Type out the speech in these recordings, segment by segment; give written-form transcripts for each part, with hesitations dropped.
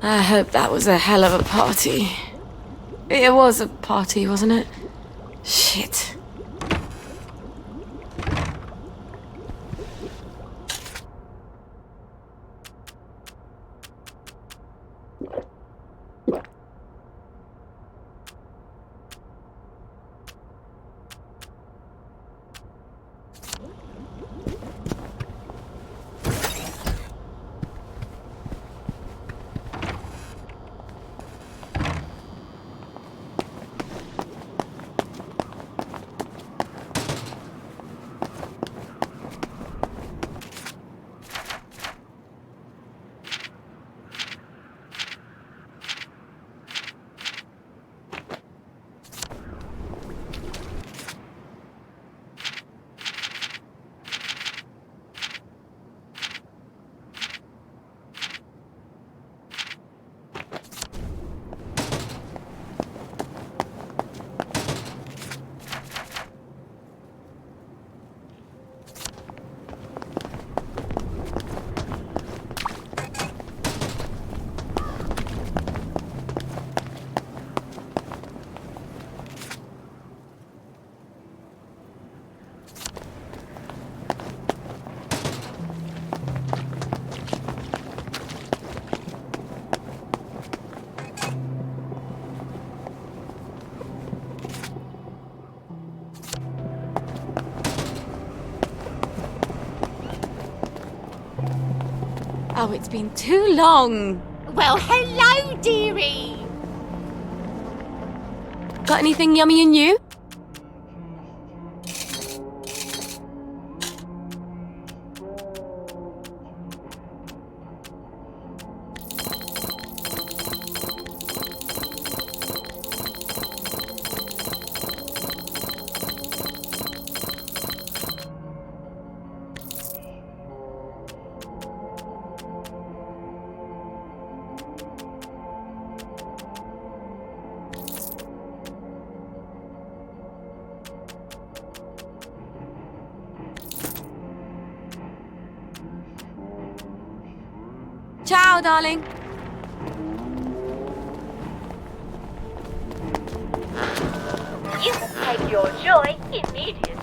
I hope that was a hell of a party. It was a party, wasn't it? Shit. Oh, it's been too long. Well, hello, dearie. Got anything yummy and new? Ciao, darling. You can take your joy immediately.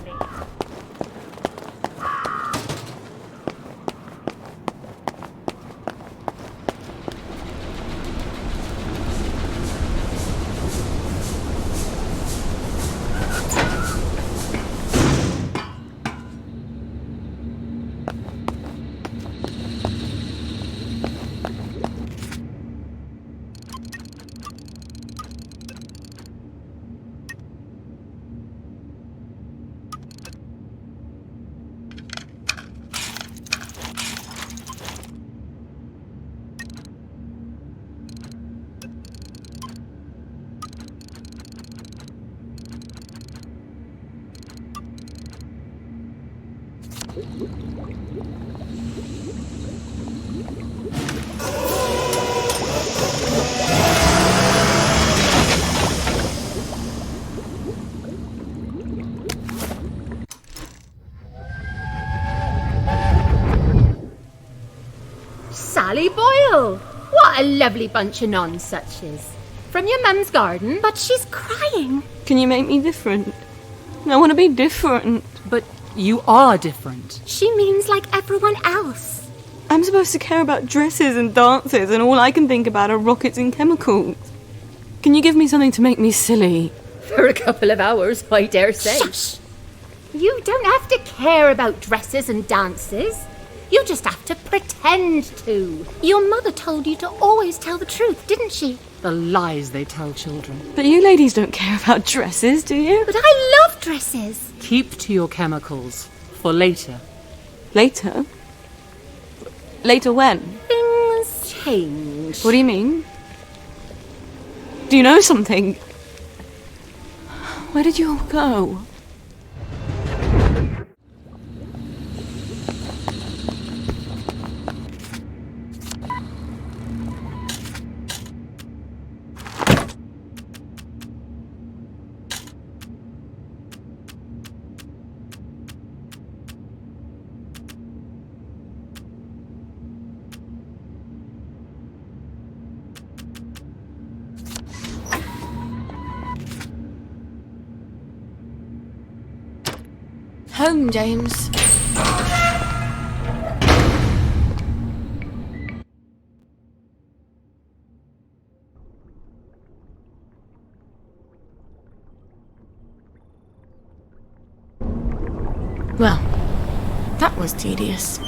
Sally Boyle! What a lovely bunch of nonsuches. From your mum's garden? But she's crying. Can you make me different? I want to be different. But you are different. She means like everyone else. I'm supposed to care about dresses and dances, and all I can think about are rockets and chemicals. Can you give me something to make me silly? For a couple of hours, I dare say. Shush! You don't have to care about dresses and dances. You just have to pretend to. Your mother told you to always tell the truth, didn't she? The lies they tell children. But you ladies don't care about dresses, do you? But I love dresses. Keep to your chemicals. For later. Later? Later when? Things change. What do you mean? Do you know something? Where did you all go? home, James. Well, that was tedious.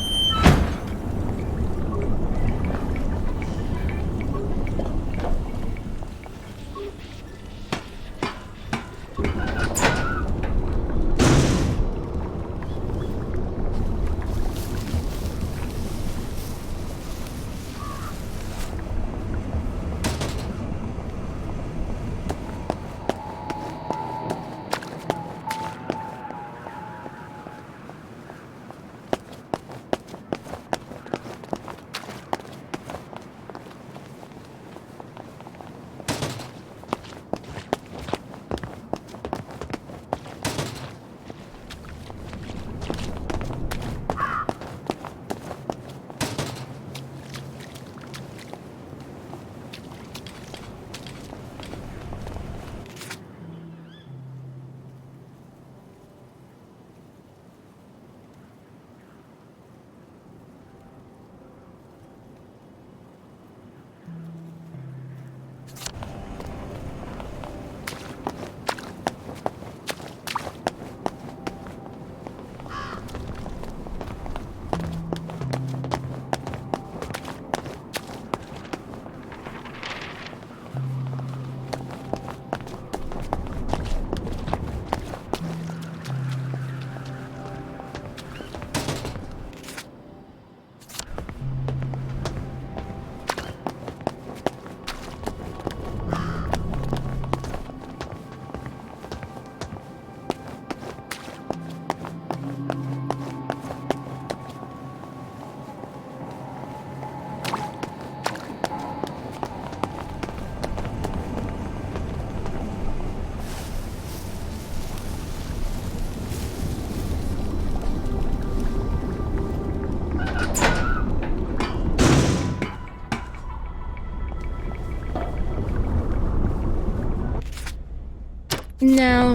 Now,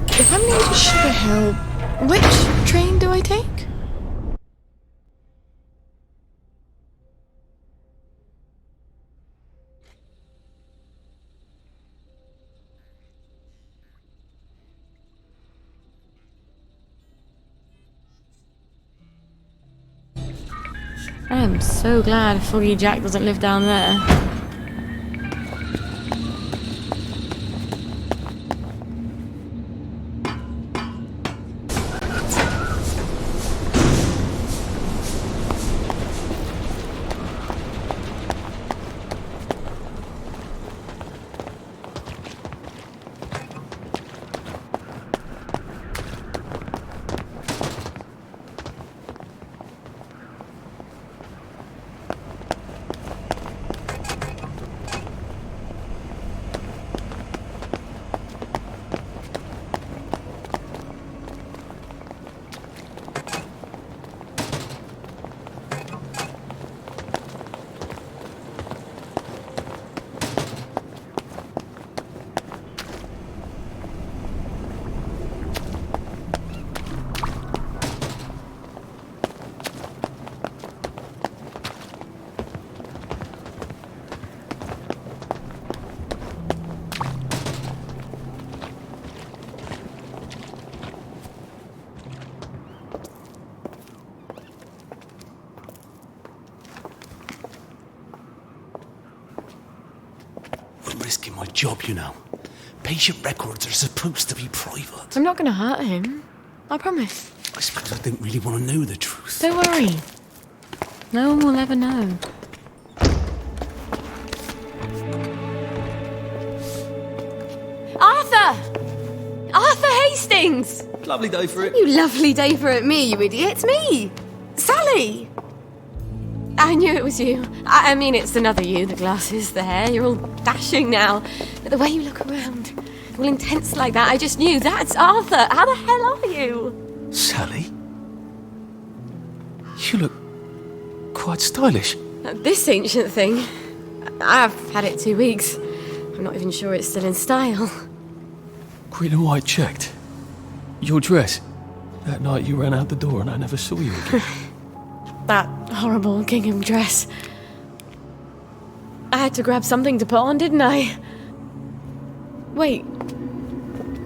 if I'm going to Sugar Hill, which train do I take? I am so glad Foggy Jack doesn't live down there. Risking my job, you know. Patient records are supposed to be private. I'm not going to hurt him. I promise. I suppose I didn't really want to know the truth. Don't worry. No one will ever know. Arthur! Arthur Hastings! Lovely day for it. You lovely day for it, me, you idiot. It's me! Sally! I knew it was you. I mean, it's another you, the glasses, the hair. You're all dashing now. But the way you look around, all intense like that, I just knew that's Arthur. How the hell are you? Sally? You look quite stylish. This ancient thing. I've had it 2 weeks. I'm not even sure it's still in style. Green and white checked. Your dress. That night you ran out the door and I never saw you again. That horrible gingham dress. I had to grab something to put on, didn't I? Wait.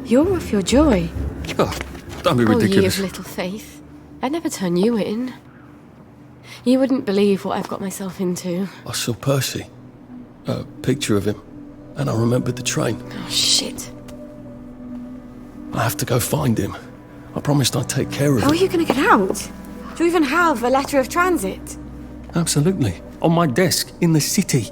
You're off your joy. Oh, don't be Oh, ye ridiculous. of little faith. I'd never turn you in. You wouldn't believe what I've got myself into. I saw Percy. A picture of him. And I remembered the train. Oh, shit. I have to go find him. I promised I'd take care of How are him. you going to get out? Do you even have a letter of transit? Absolutely. On my desk, in the city.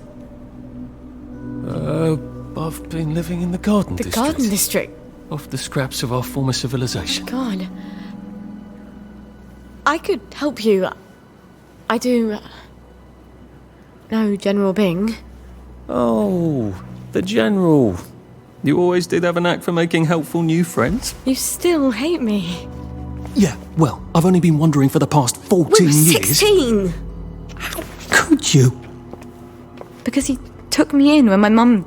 I've been living in the Garden The District. Garden District? Off the scraps of our former civilization. God. I could help you. I do... know General Bing. Oh, the General. You always did have a knack for making helpful new friends. You still hate me. Yeah, well, I've only been wondering for the past 14 We were years. 16! Could you? Because he took me in when my mum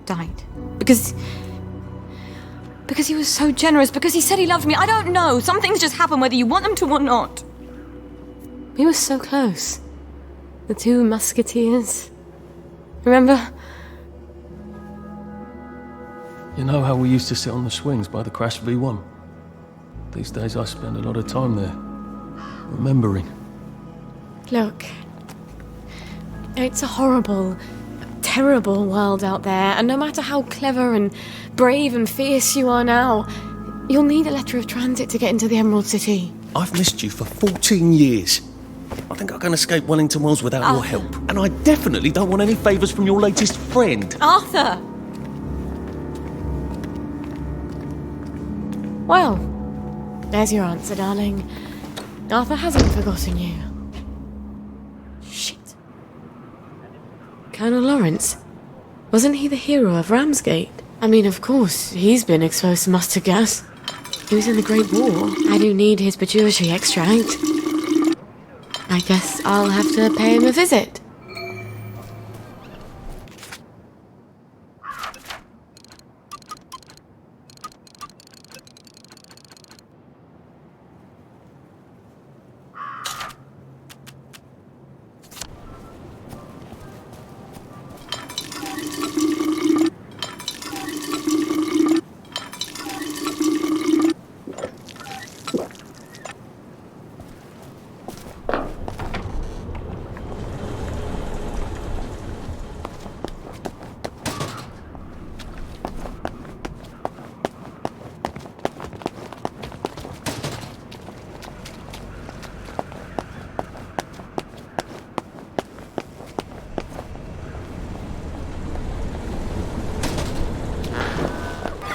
died. Because he was so generous. Because he said he loved me. I don't know. Some things just happen whether you want them to or not. We were so close. The two musketeers. Remember? You know how we used to sit on the swings by the Crash V1? These days I spend a lot of time there, remembering. Look. It's a horrible, terrible world out there, and no matter how clever and brave and fierce you are now, you'll need a letter of transit to get into the Emerald City. I've missed you for 14 years. I think I can escape Wellington Wells without your Arthur. help. And I definitely don't want any favours from your latest friend. Arthur! Well, there's your answer, darling. Arthur hasn't forgotten you. Shit. Colonel Lawrence? Wasn't he the hero of Ramsgate? I mean, of course, he's been exposed to mustard gas. He was in the Great War. I do need his pituitary extract. I guess I'll have to pay him a visit.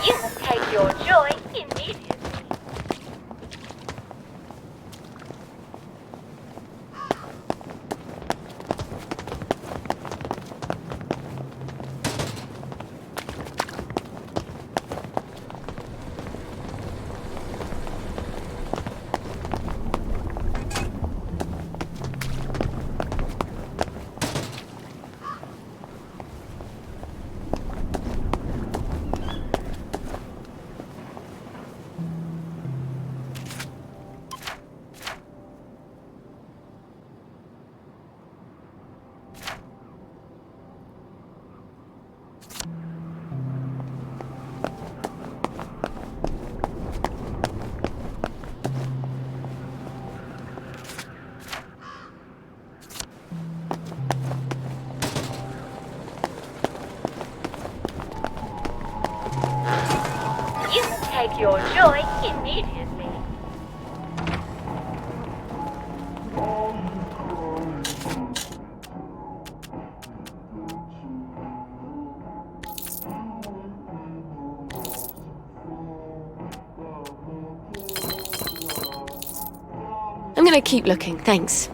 You will take your joy immediately. You will take your joy immediately. I'm gonna keep looking, thanks.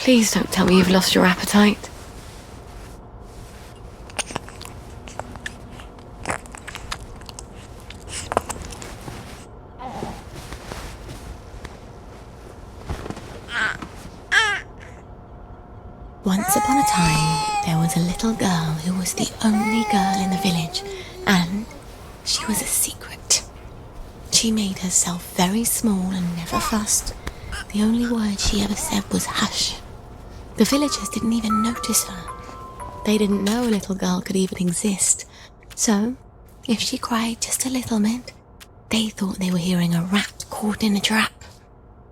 Please don't tell me you've lost your appetite. Once upon a time, there was a little girl who was the only girl in the village, and she was a secret. She made herself very small and never fussed. The only word she ever said was hush. The villagers didn't even notice her. They didn't know a little girl could even exist. So, if she cried just a little bit, they thought they were hearing a rat caught in a trap.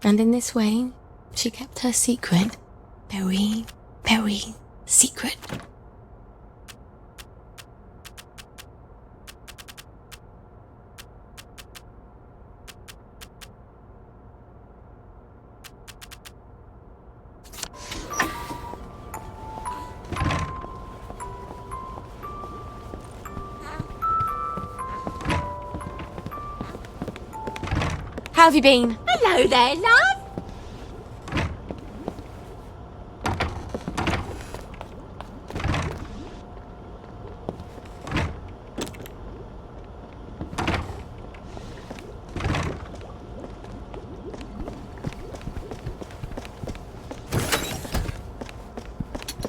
And in this way, she kept her secret very, very secret. How have you been? Hello there, love.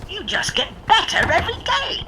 You just get better every day.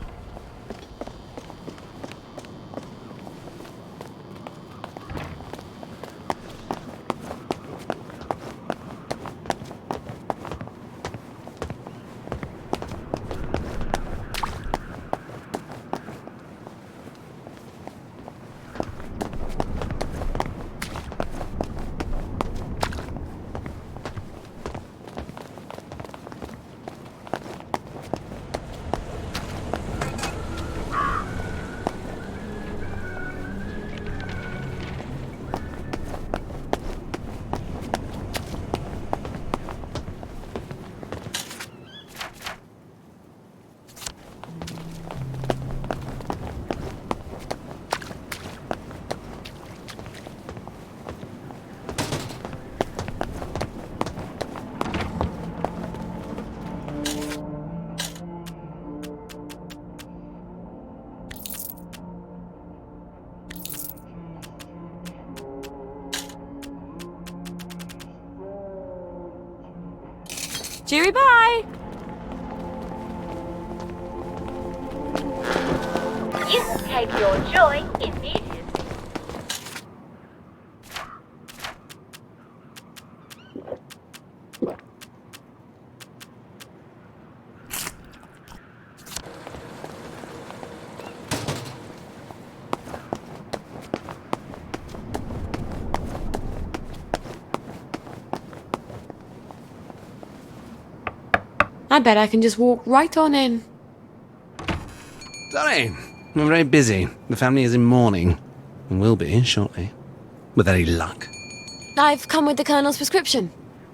Cheery bye! You can take your joy immediately. I bet I can just walk right on in. Sorry, we're very busy. The family is in mourning, and will be shortly. With any luck. I've come with the Colonel's prescription.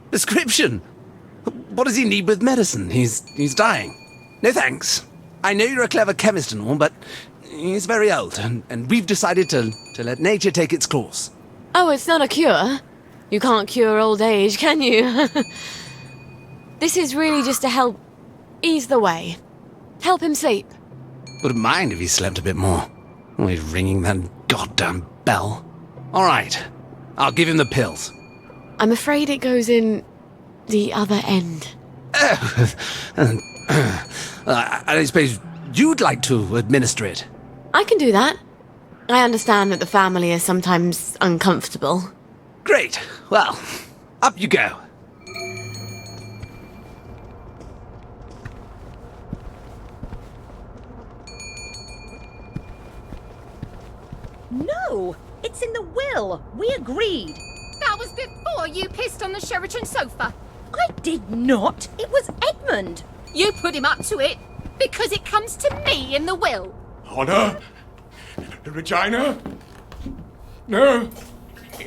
Prescription? What does he need with medicine? He's dying. No thanks. I know you're a clever chemist and all, but he's very old, and we've decided to let nature take its course. Oh, it's not a cure. You can't cure old age, can you? This is really just to help ease the way. Help him sleep. Wouldn't mind if he slept a bit more. Always ringing that goddamn bell. All right, I'll give him the pills. I'm afraid it goes in the other end. I suppose you'd like to administer it. I can do that. I understand that the family is sometimes uncomfortable. Great. Well, up you go. No, it's in the will. We agreed. That was before you pissed on the Sheraton sofa. I did not. It was Edmund. You put him up to it because it comes to me in the will. Honor? Regina? No?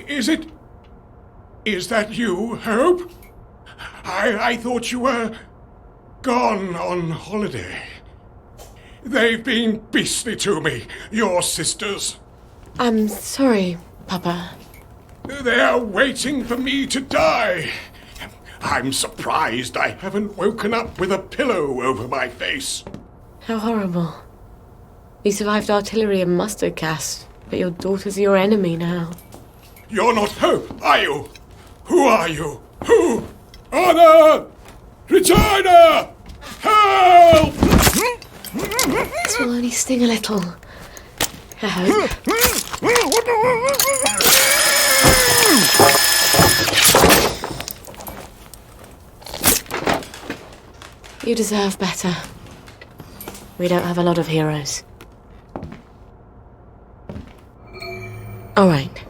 Is it? Is that you, Hope? I thought you were gone on holiday. They've been beastly to me, your sisters. I'm sorry, Papa. They're waiting for me to die. I'm surprised I haven't woken up with a pillow over my face. How horrible. You survived artillery and mustard gas, but your daughter's your enemy now. You're not Hope, are you? Who are you? Who? Honor! Regina! Help! This will only sting a little. I hope. You deserve better. We don't have a lot of heroes. Alright.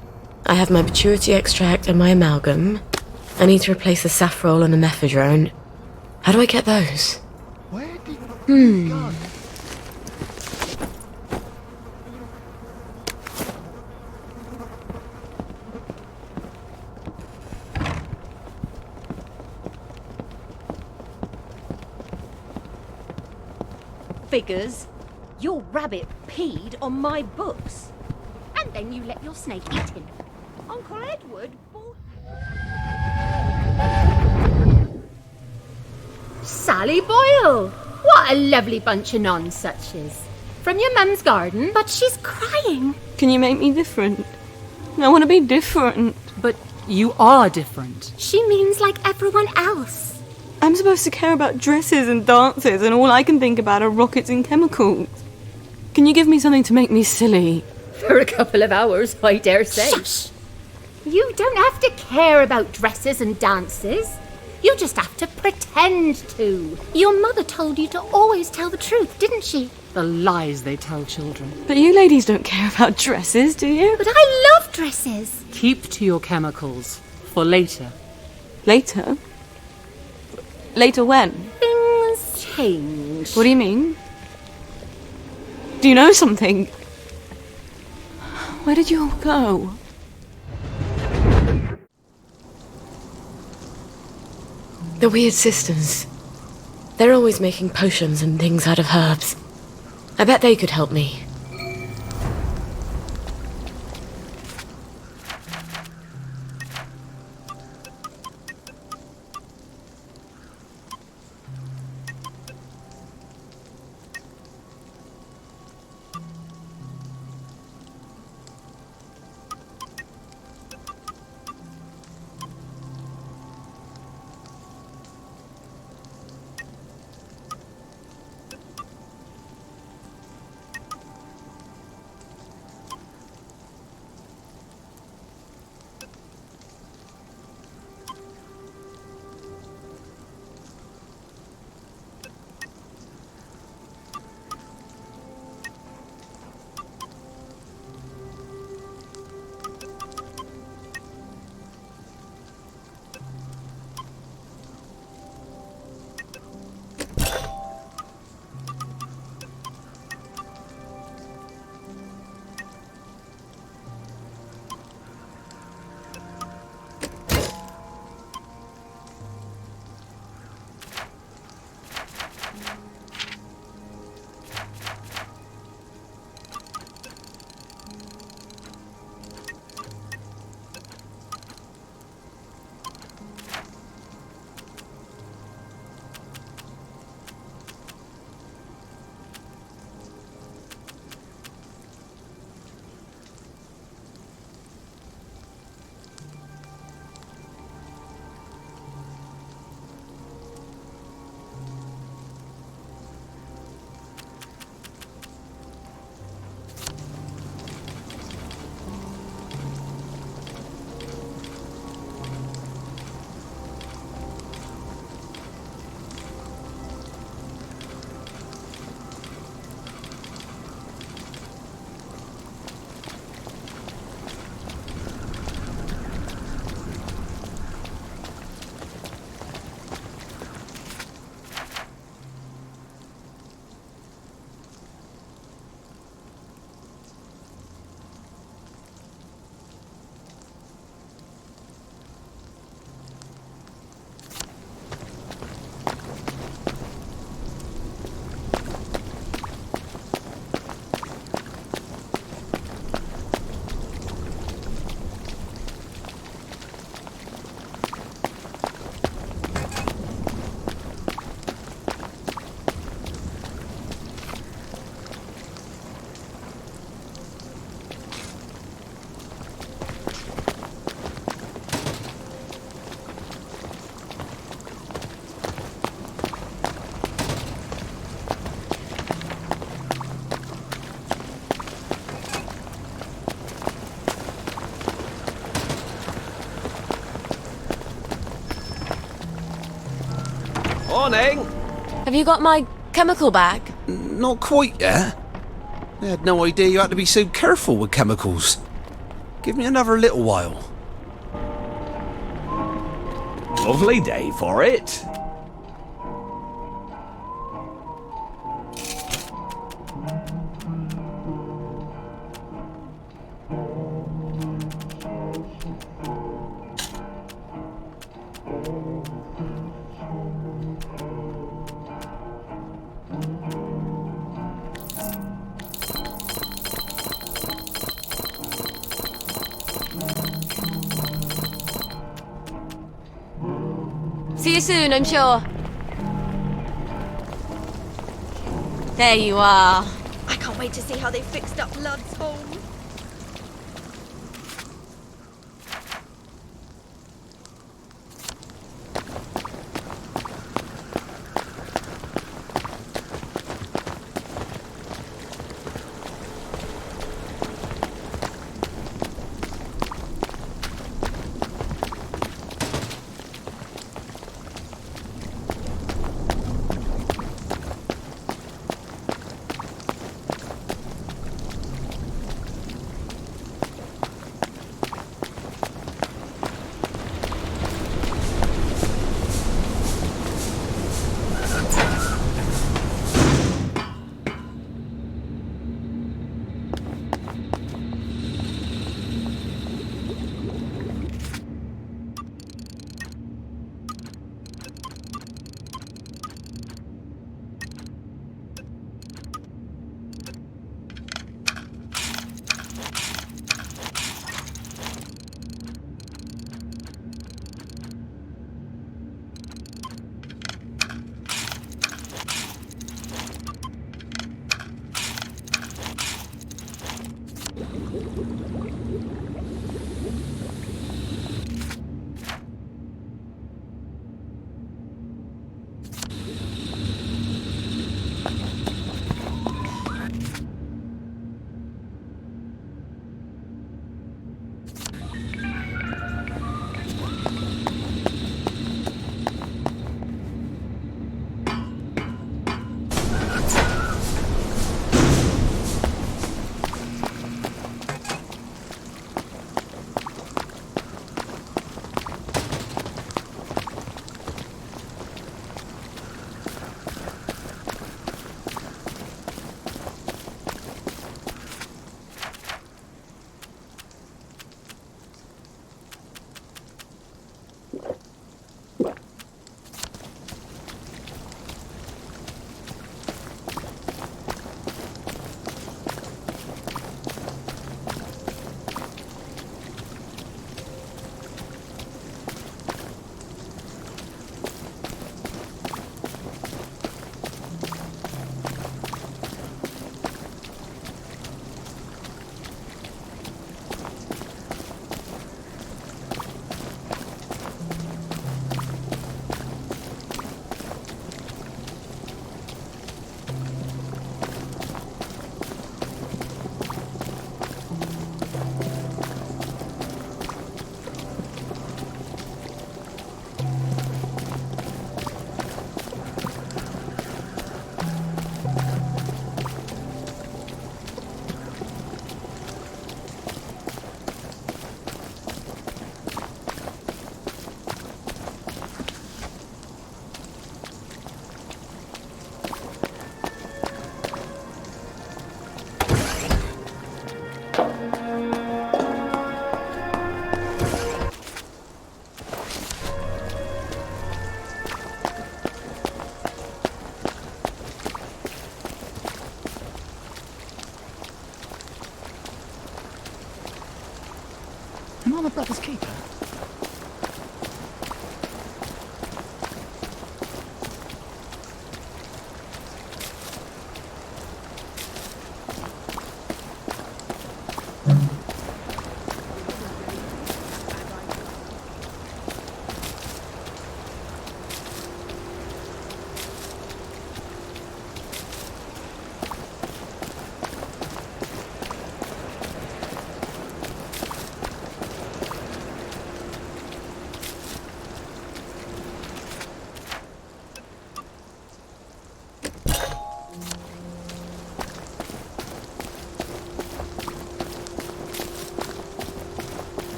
I have my maturity extract and my amalgam. I need to replace the saffrol and the mephedrone. How do I get those? Figures. Your rabbit peed on my books. And then you let your snake eat him. Uncle Edward bought... Sally Boyle! What a lovely bunch of nonsuches. From your mum's garden? But she's crying. Can you make me different? I want to be different. But you are different. She means like everyone else. I'm supposed to care about dresses and dances, and all I can think about are rockets and chemicals. Can you give me something to make me silly? For a couple of hours, I dare say. Shush! You don't have to care about dresses and dances. You just have to pretend to. Your mother told you to always tell the truth, didn't she? The lies they tell children. But you ladies don't care about dresses, do you? But I love dresses. Keep to your chemicals. For later. Later? Later when? Things change. What do you mean? Do you know something? Where did you all go? The weird sisters. They're always making potions and things out of herbs. I bet they could help me. Morning! Have you got my chemical bag? Not quite yet. I had no idea you had to be so careful with chemicals. Give me another little while. Lovely day for it. See you soon, I'm sure. There you are. I can't wait to see how they fixed up Lud's home. Am I my brother's keeper?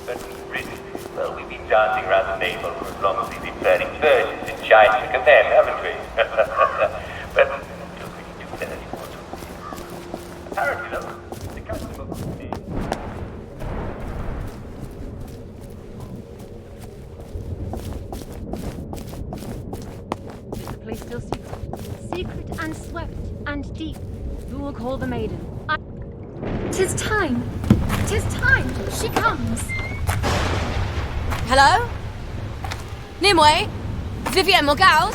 But really, well, we've been dancing around the navel for as long as we've been burning virgins in giant chicken men, haven't we? But feel free to do whatever you want. Apparently, though, the customer will be... Is the place still secret? Secret and swept and deep. Who will call the maiden? 'Tis time. 'Tis time. She comes. Hello? Nimue? Vivienne Morgals?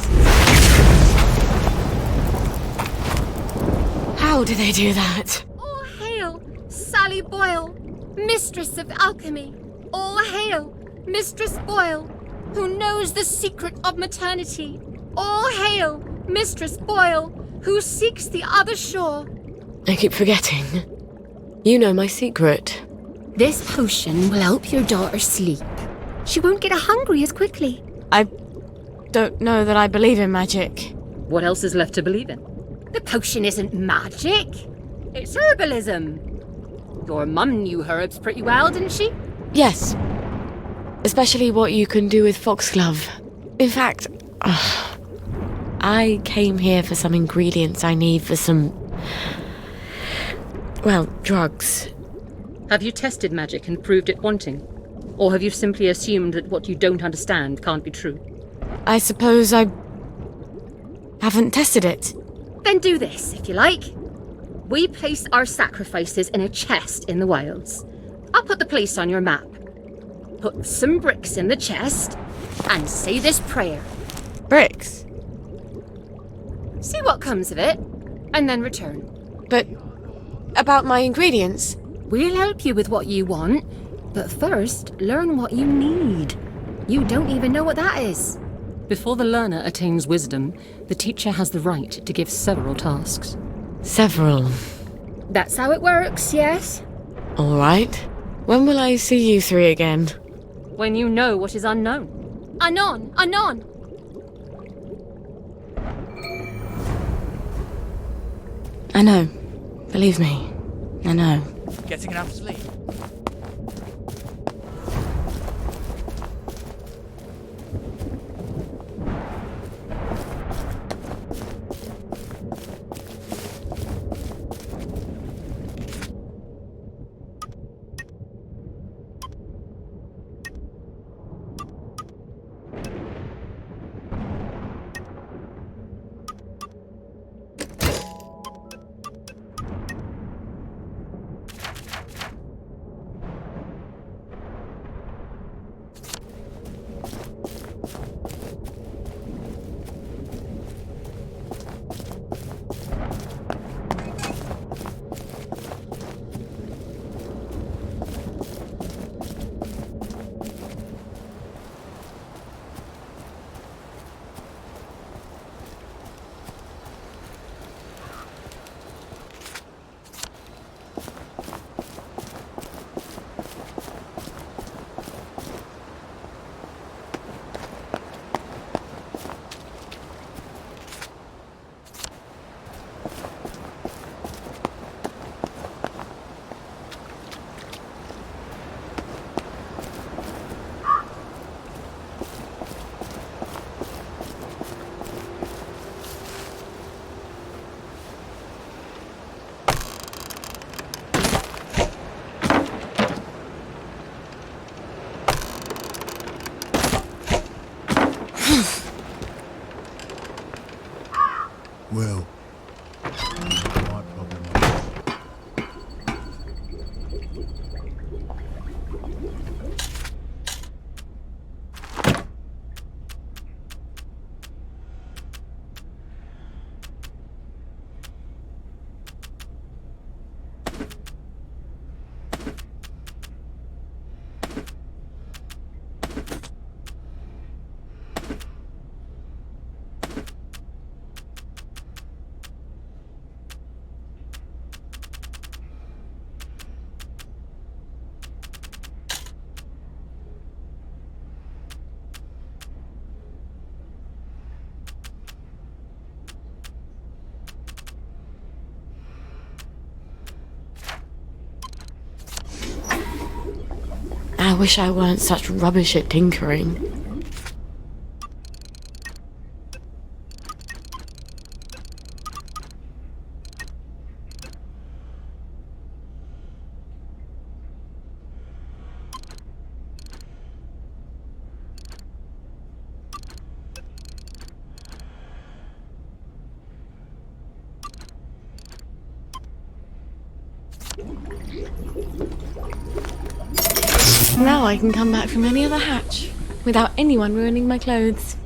How do they do that? All hail, Sally Boyle, mistress of alchemy. All hail, Mistress Boyle, who knows the secret of maternity. All hail, Mistress Boyle, who seeks the other shore. I keep forgetting. You know my secret. This potion will help your daughter sleep. She won't get hungry as quickly. I don't know that I believe in magic. What else is left to believe in? The potion isn't magic. It's herbalism. Your mum knew herbs pretty well, didn't she? Yes. Especially what you can do with foxglove. In fact, I came here for some ingredients I need for some... well, drugs. Have you tested magic and proved it wanting? Or have you simply assumed that what you don't understand can't be true? I suppose I haven't tested it. Then do this, if you like. We place our sacrifices in a chest in the wilds. I'll put the place on your map. Put some bricks in the chest and say this prayer. Bricks? See what comes of it, and then return. But about my ingredients? We'll help you with what you want, but first, learn what you need. You don't even know what that is. Before the learner attains wisdom, the teacher has the right to give several tasks. Several. That's how it works, yes? All right. When will I see you three again? When you know what is unknown. Anon! Anon! I know. Believe me. I know. Getting enough sleep? I wish I weren't such rubbish at tinkering. Now I can come back from any other hatch without anyone ruining my clothes.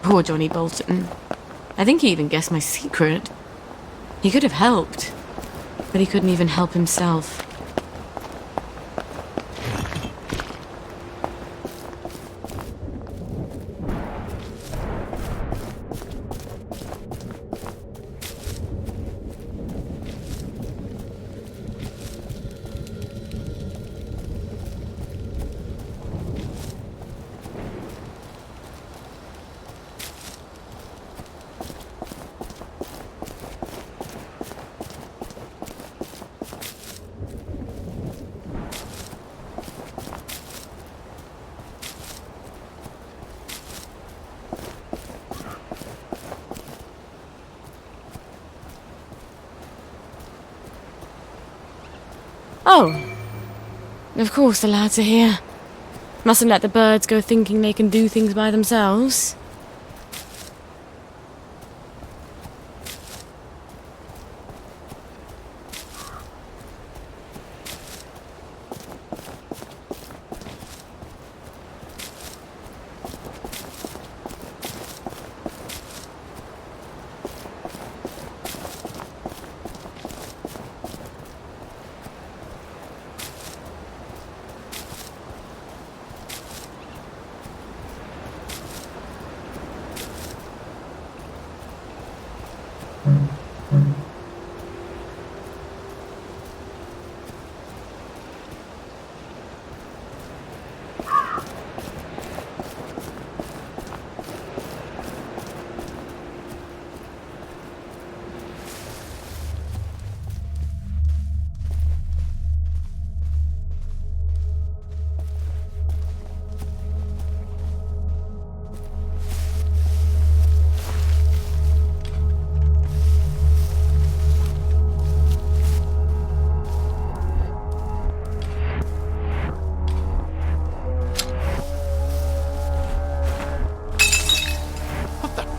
Poor Johnny Bolton. I think he even guessed my secret. He could have helped, but he couldn't even help himself. Oh, of course the lads are here. Mustn't let the birds go thinking they can do things by themselves.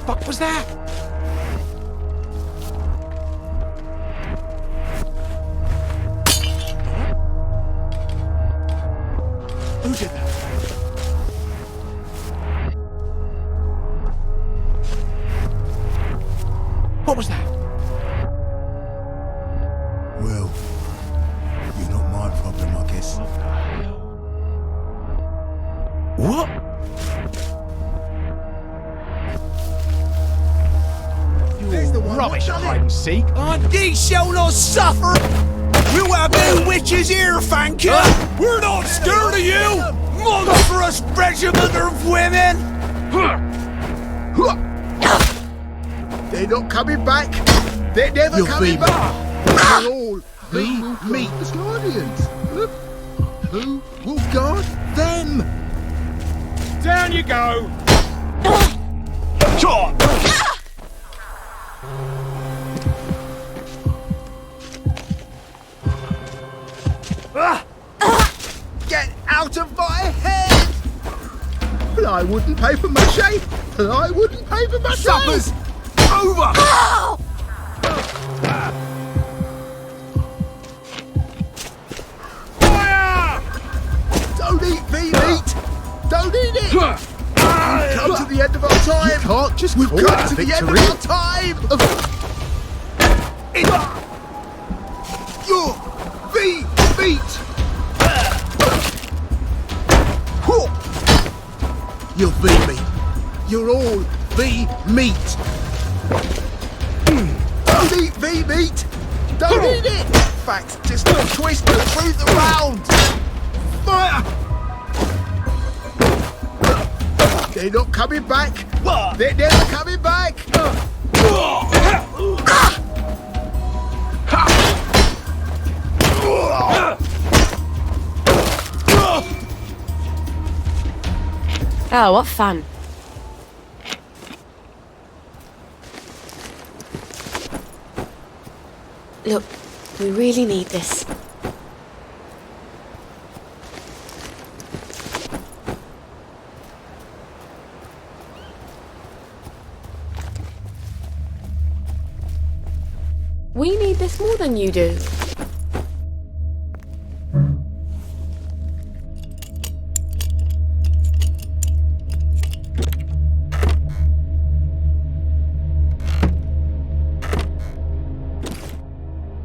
What was that? Who did that? What was that? Well, you're not my problem, I guess. What the hell? What? Rubbish hide and seek. Ye shall not suffer! We'll have no witches here, thank you! We're not scared of you! Monstrous regiment of women! They're not coming back. They're never coming back. They'll all be meat as guardians. Who will guard them? Down you go! Get out of my head! Plywood and paper mache! Plywood and paper mache! Supper's over! Fire! Don't eat me meat! Don't eat it! We've come to the end of our time! You can't just We've come to the end of our time! You're the meat! You're the meat! You're all be meat. Don't eat the meat. Don't eat it. Facts, just twist the truth around. Fire. They're not coming back. They're never coming back. Oh, what fun. Look, we really need this. We need this more than you do.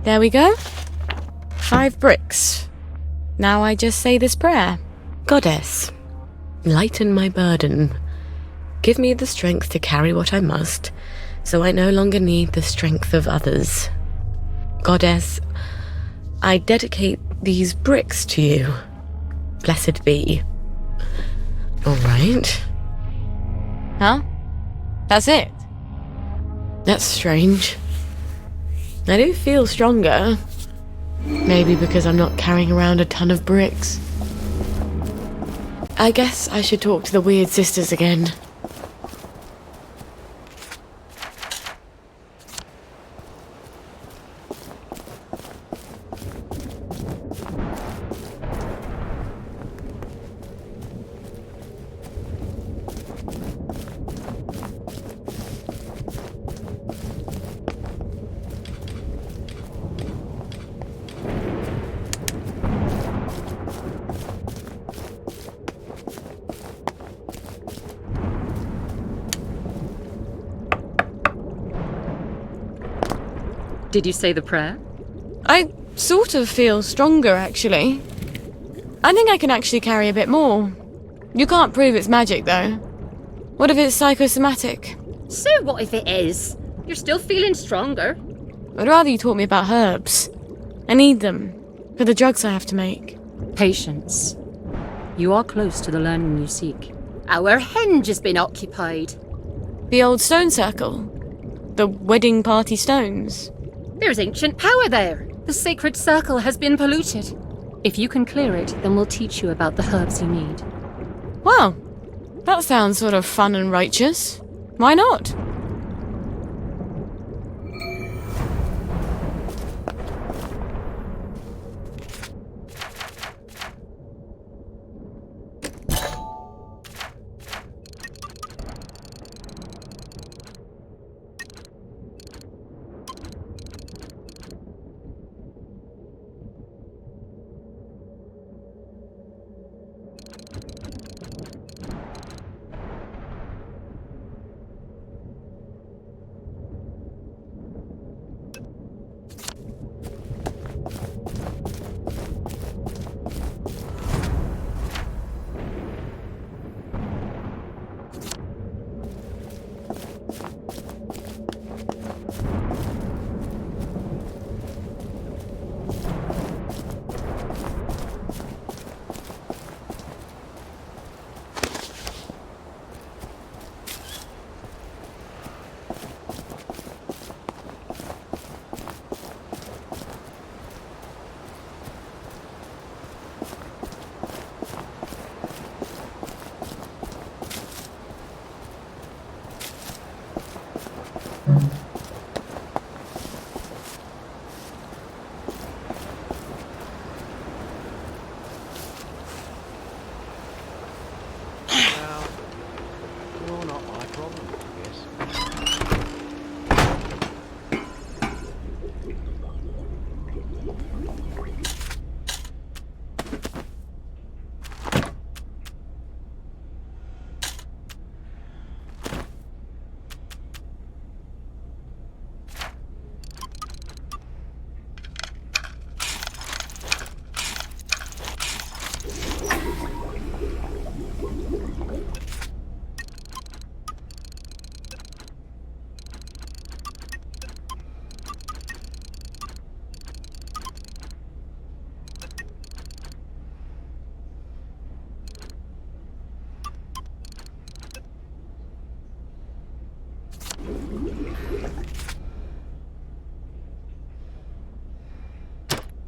There we go. 5 bricks. Now I just say this prayer. Goddess, lighten my burden. Give me the strength to carry what I must, so I no longer need the strength of others. Goddess, I dedicate these bricks to you. Blessed be. All right. Huh? That's it? That's strange. I do feel stronger. Maybe because I'm not carrying around a ton of bricks. I guess I should talk to the weird sisters again. Did you say the prayer? I sort of feel stronger, actually. I think I can actually carry a bit more. You can't prove it's magic, though. What if it's psychosomatic? So what if it is? You're still feeling stronger. I'd rather you taught me about herbs. I need them for the drugs I have to make. Patience. You are close to the learning you seek. Our henge has been occupied. The old stone circle. The wedding party stones. There's ancient power there. The sacred circle has been polluted. If you can clear it, then we'll teach you about the herbs you need. Well, that sounds sort of fun and righteous. Why not?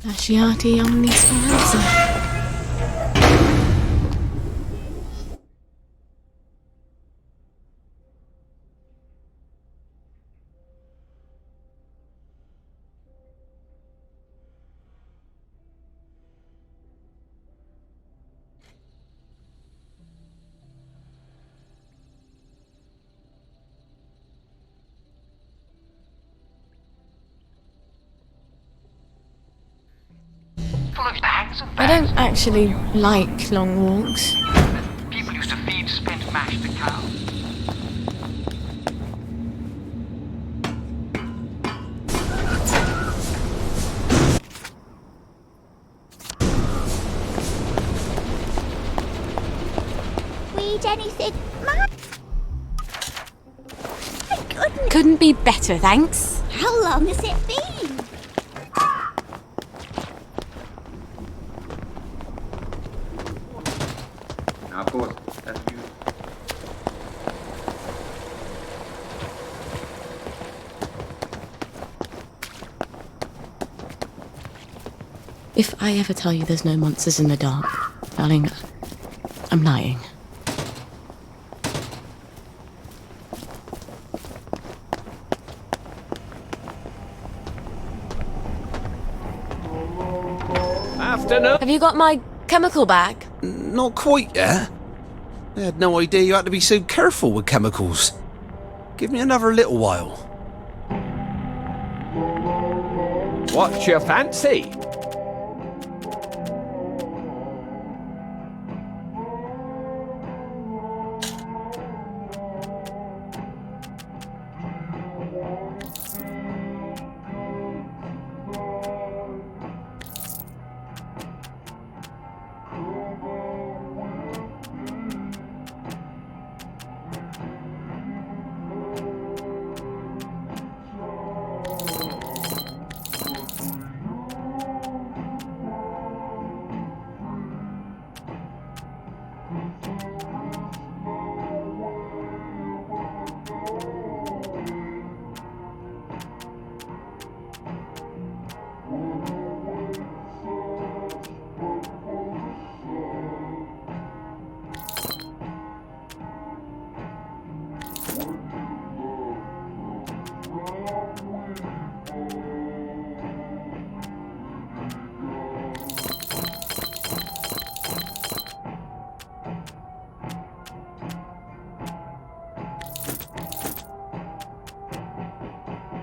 Lasciati ogni speranza. I don't actually like long walks. People used to feed spent mash to cows. Read anything, Mum? Couldn't be better, thanks. How long has it been? Now, of course, that's you. If I ever tell you there's no monsters in the dark, darling, I'm lying. Afternoon. Have you got my chemical bag? Not quite yet. I had no idea you had to be so careful with chemicals. Give me another little while. What's your fancy?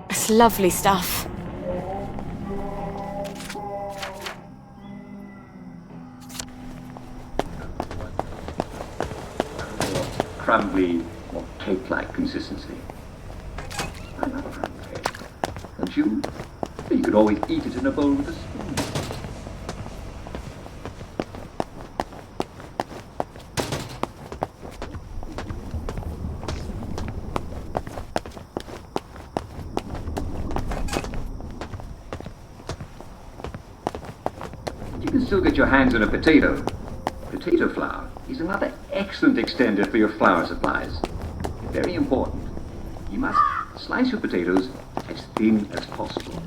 It's lovely stuff. Crumbly or cake-like consistency. I love crumb cake. Don't you? You could always eat it in a bowl with a spoon. You can still get your hands on a potato. Potato flour is another excellent extender for your flour supplies. Very important. You must slice your potatoes as thin as possible.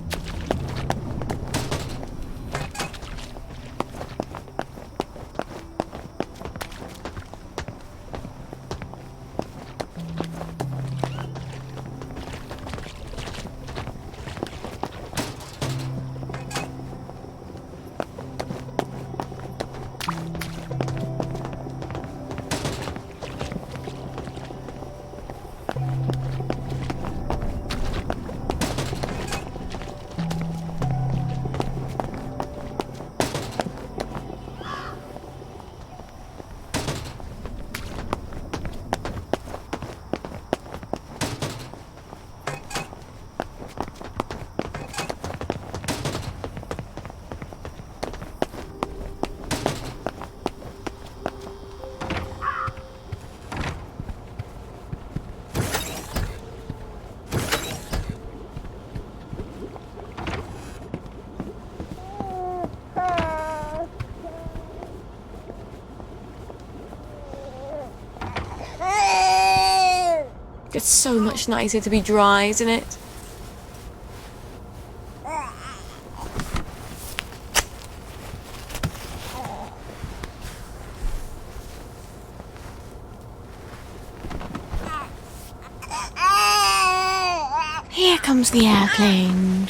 It's so much nicer to be dry, isn't it? comes the airplane.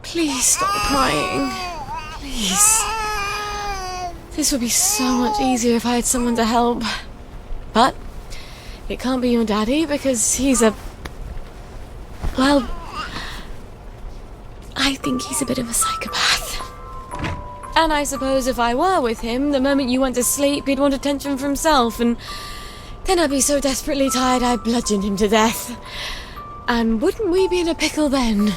Please stop crying. Please. This would be so much easier if I had someone to help. But it can't be your daddy because he's a... Well, I think he's a bit of a psychopath. And I suppose if I were with him, the moment you went to sleep, he'd want attention for himself, and then I'd be so desperately tired I'd bludgeon him to death. And wouldn't we be in a pickle then?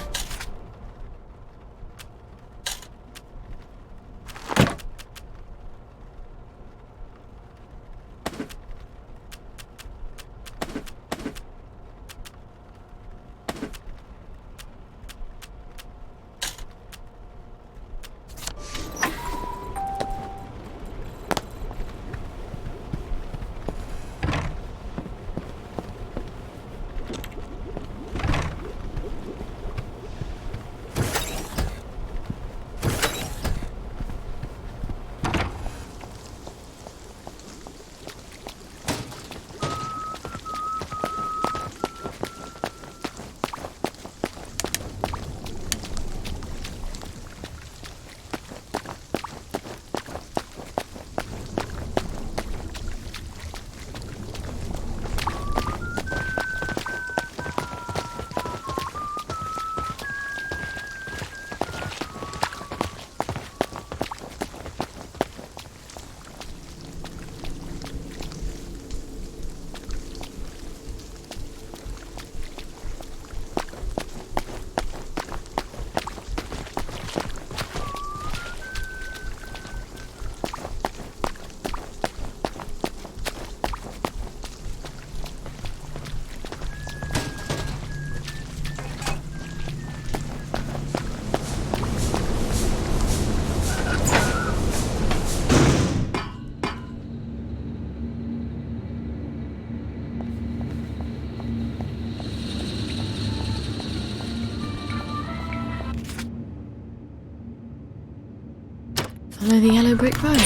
Follow the yellow brick road.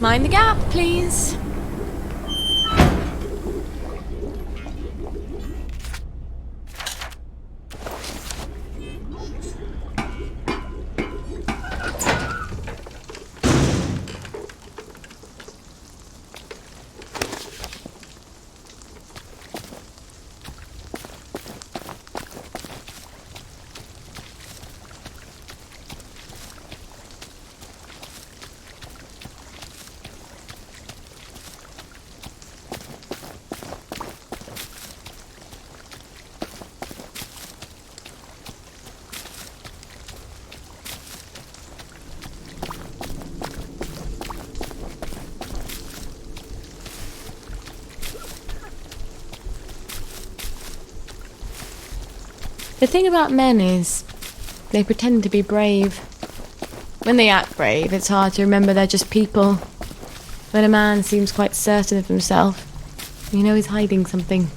Mind the gap, please. The thing about men is, they pretend to be brave. When they act brave, it's hard to remember they're just people. When a man seems quite certain of himself, you know he's hiding something.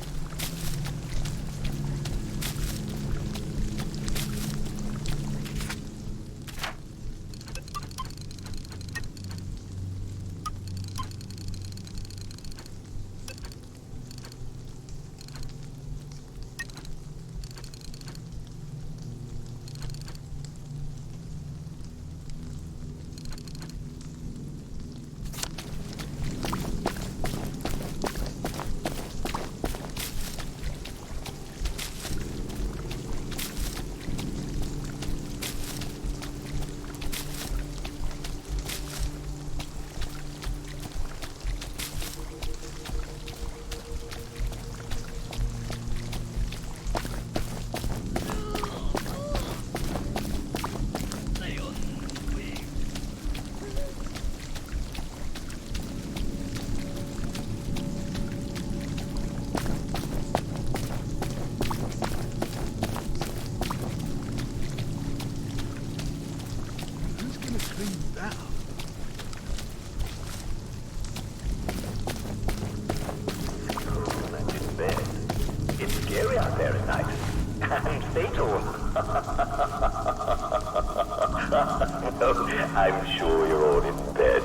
I'm sure you're all in bed.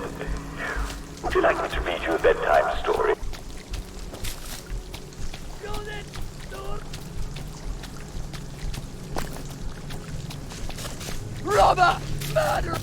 Would you like me to read you a bedtime story? Robber! Murder!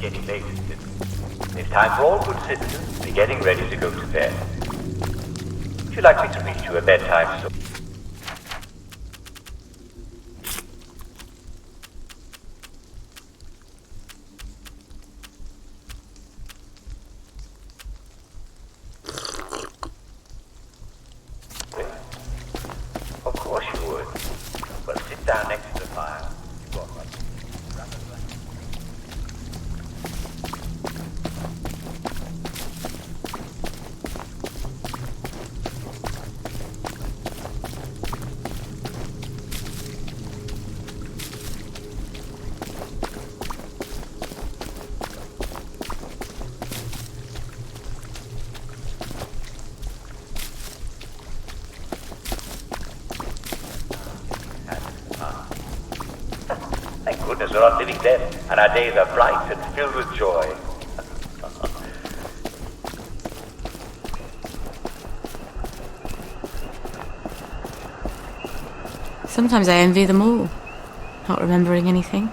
Getting late, it's time for all good citizens to be getting ready to go to bed. Would you like me to read you a bedtime story? Of course you would. Well, sit down next to the fire. You've got one. Thank goodness we're not living then, and our days are bright and filled with joy. Sometimes I envy them all, not remembering anything.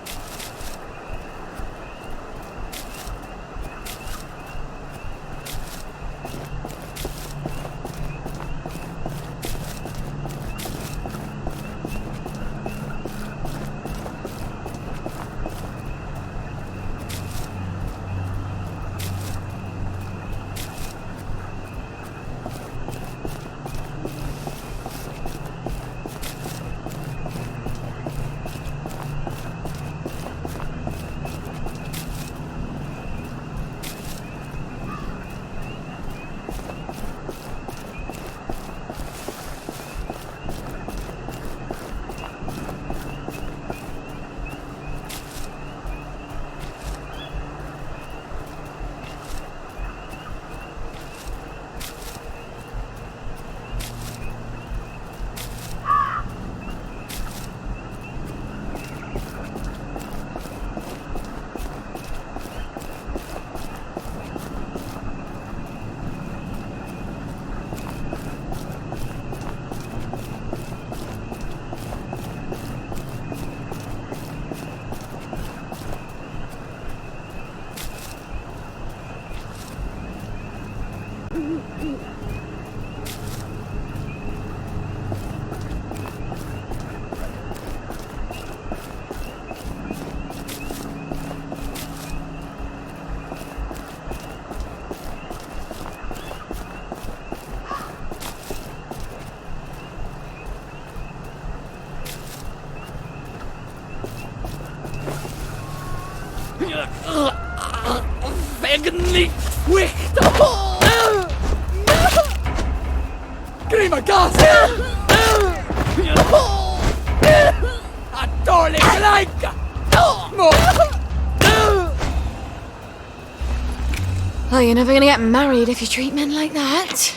Vägen skikta på! Grymma gaser! Att dålig lajka! Well, you're never gonna get married if you treat men like that.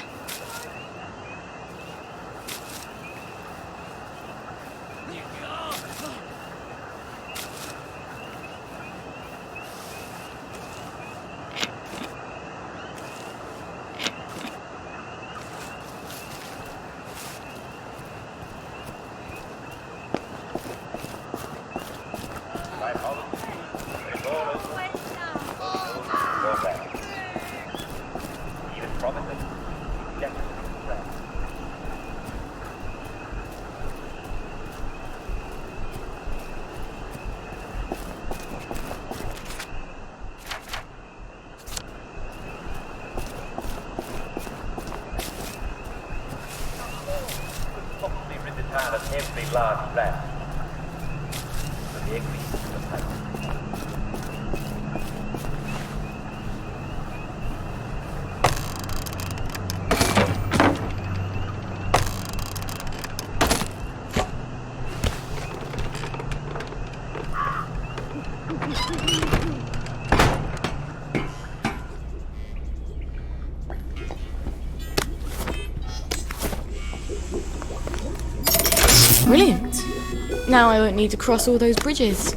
Town of every large rat. But the execution of that. Brilliant. Now I won't need to cross all those bridges.